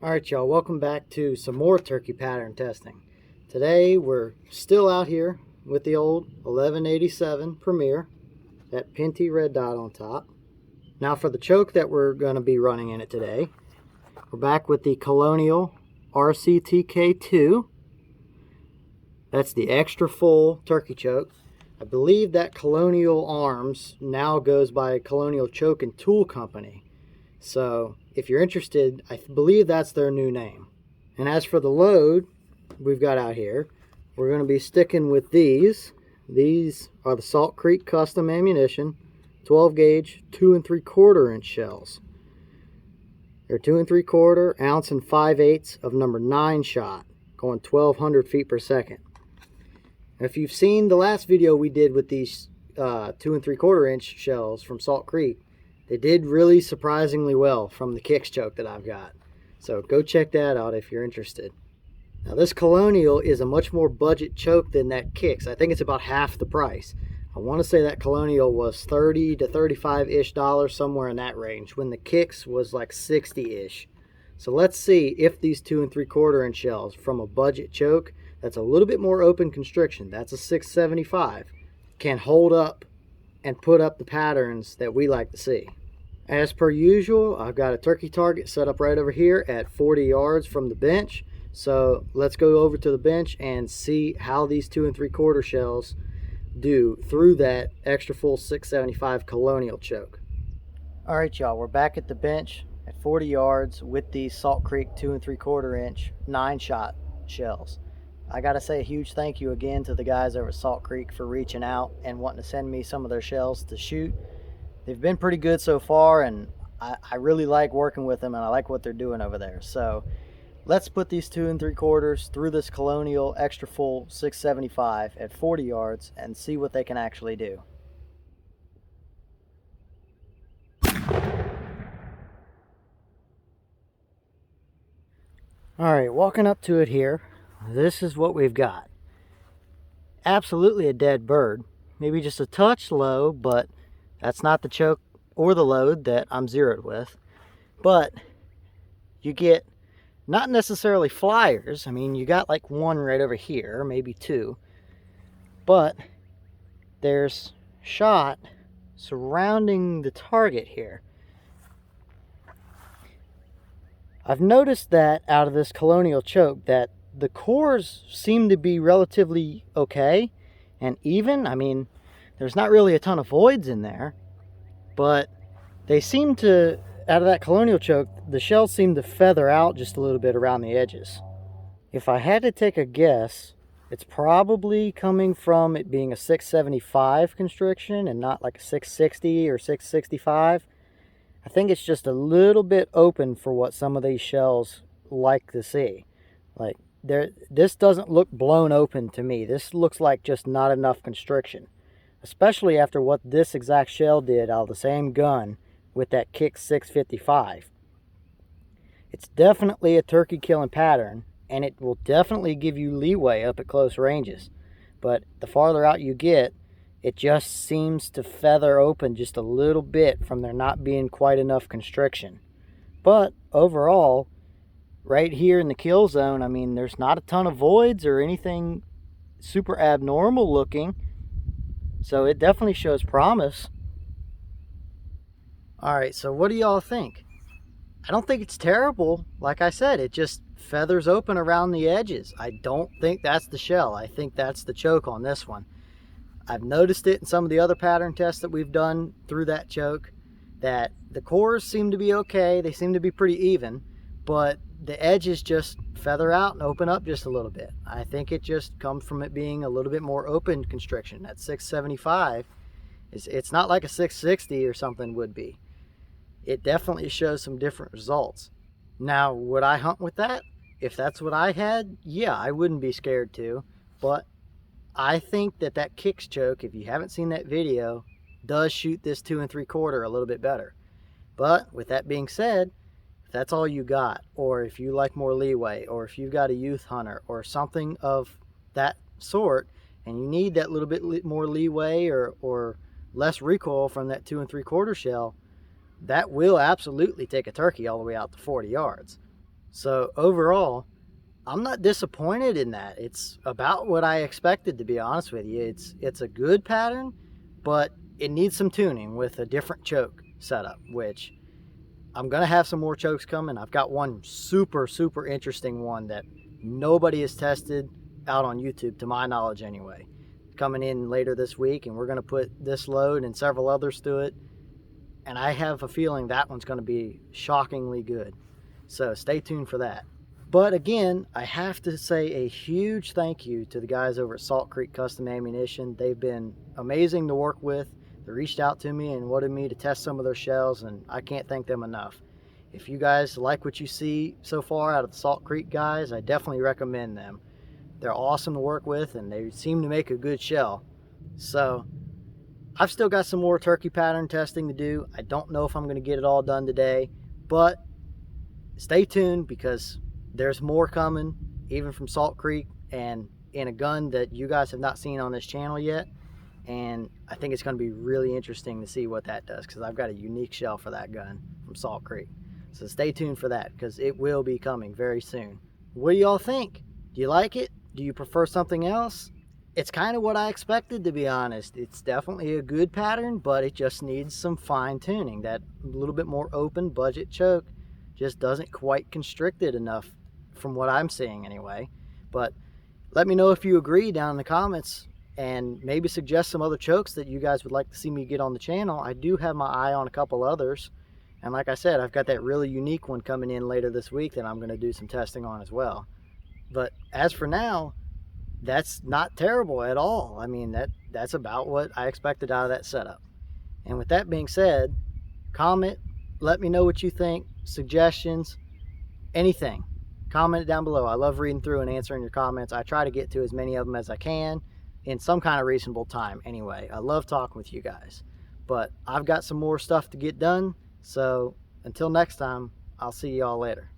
Alright y'all, welcome back to some more turkey pattern testing. Today we're still out here with the old 1187 Premier, that pinty red dot on top. Now for the choke that we're going to be running in it today, we're back with the Colonial RCTK2. That's the extra full turkey choke. I believe that Colonial Arms now goes by Colonial Choke and Tool Company. So if you're interested, I believe that's their new name. And as for the load we've got out here, we're going to be sticking with these. These are the Salt Creek Custom Ammunition 12 gauge 2 3/4 inch shells. They're 2 3/4 ounce and 5/8 of number 9 shot, going 1200 feet per second. If you've seen the last video we did with these 2 3/4 inch shells from Salt Creek, they did really surprisingly well from the kicks choke that I've got. So go check that out if you're interested. Now this Colonial is a much more budget choke than that kicks. I think it's about half the price. I want to say that Colonial was 30 to 35-ish dollars, somewhere in that range, when the kicks was like 60-ish. So let's see if these 2 3/4 inch shells from a budget choke that's a little bit more open constriction, that's a 675, can hold up and put up the patterns that we like to see. As per usual, I've got a turkey target set up right over here at 40 yards from the bench. So let's go over to the bench and see how these 2 3/4 shells do through that extra full 675 Colonial choke. All right, y'all, we're back at the bench at 40 yards with these Salt Creek 2 3/4 inch 9 shot shells. I gotta say a huge thank you again to the guys over at Salt Creek for reaching out and wanting to send me some of their shells to shoot. They've been pretty good so far, and I really like working with them, and I like what they're doing over there. So let's put these 2 3/4 through this Colonial extra full 675 at 40 yards and see what they can actually do. All right, walking up to it here, this is what we've got. Absolutely a dead bird. Maybe just a touch low, but that's not the choke or the load that I'm zeroed with. But you get not necessarily flyers. I mean, you got like one right over here, maybe two. But there's shot surrounding the target here. I've noticed that out of this Colonial choke that the cores seem to be relatively okay and even. I mean, there's not really a ton of voids in there, but they seem to, out of that Colonial choke, the shells seem to feather out just a little bit around the edges. If I had to take a guess, it's probably coming from it being a 675 constriction and not like a 660 or 665. I think it's just a little bit open for what some of these shells like to see. Like, this doesn't look blown open to me. This looks like just not enough constriction, especially after what this exact shell did out of the same gun with that kick 655. It's definitely a turkey killing pattern, and it will definitely give you leeway up at close ranges. But the farther out you get, it just seems to feather open just a little bit from there not being quite enough constriction. But overall, right here in the kill zone, I mean, there's not a ton of voids or anything super abnormal looking. So it definitely shows promise. All right, so what do y'all think? I don't think it's terrible. Like I said, it just feathers open around the edges. I don't think that's the shell. I think that's the choke on this one. I've noticed it in some of the other pattern tests that we've done through that choke, that the cores seem to be okay. They seem to be pretty even, but the edges just feather out and open up just a little bit. I think it just comes from it being a little bit more open constriction. At 675, it's not like a 660 or something would be. It definitely shows some different results. Now, would I hunt with that? If that's what I had, yeah, I wouldn't be scared to. But I think that kicks choke, if you haven't seen that video, does shoot this 2 3/4 a little bit better. But with that being said, if that's all you got, or if you like more leeway, or if you've got a youth hunter or something of that sort, and you need that little bit more leeway or less recoil from that 2 3/4 shell, that will absolutely take a turkey all the way out to 40 yards. So overall, I'm not disappointed in that. It's about what I expected, to be honest with you. It's a good pattern, but it needs some tuning with a different choke setup, which I'm going to have some more chokes coming. I've got one super interesting one that nobody has tested out on YouTube, to my knowledge anyway, coming in later this week, and we're going to put this load and several others to it, and I have a feeling that one's going to be shockingly good. So stay tuned for that. But again, I have to say a huge thank you to the guys over at Salt Creek Custom Ammunition. They've been amazing to work with. They reached out to me and wanted me to test some of their shells, and I can't thank them enough. If you guys like what you see so far out of the Salt Creek guys, I definitely recommend them. They're awesome to work with, and they seem to make a good shell. So I've still got some more turkey pattern testing to do. I don't know if I'm going to get it all done today, but stay tuned because there's more coming, even from Salt Creek, and in a gun that you guys have not seen on this channel yet. And I think it's going to be really interesting to see what that does, because I've got a unique shell for that gun from Salt Creek. So stay tuned for that, because it will be coming very soon. What do y'all think? Do you like it? Do you prefer something else? It's kind of what I expected, to be honest. It's definitely a good pattern, but it just needs some fine tuning. That little bit more open budget choke just doesn't quite constrict it enough, from what I'm seeing anyway. But let me know if you agree down in the comments, and maybe suggest some other chokes that you guys would like to see me get on the channel. I do have my eye on a couple others, and like I said, I've got that really unique one coming in later this week that I'm going to do some testing on as well. But as for now, that's not terrible at all. I mean, that's about what I expected out of that setup. And with that being said, comment, let me know what you think, suggestions, anything. Comment it down below. I love reading through and answering your comments. I try to get to as many of them as I can in some kind of reasonable time anyway. I love talking with you guys. But I've got some more stuff to get done, so until next time, I'll see y'all later.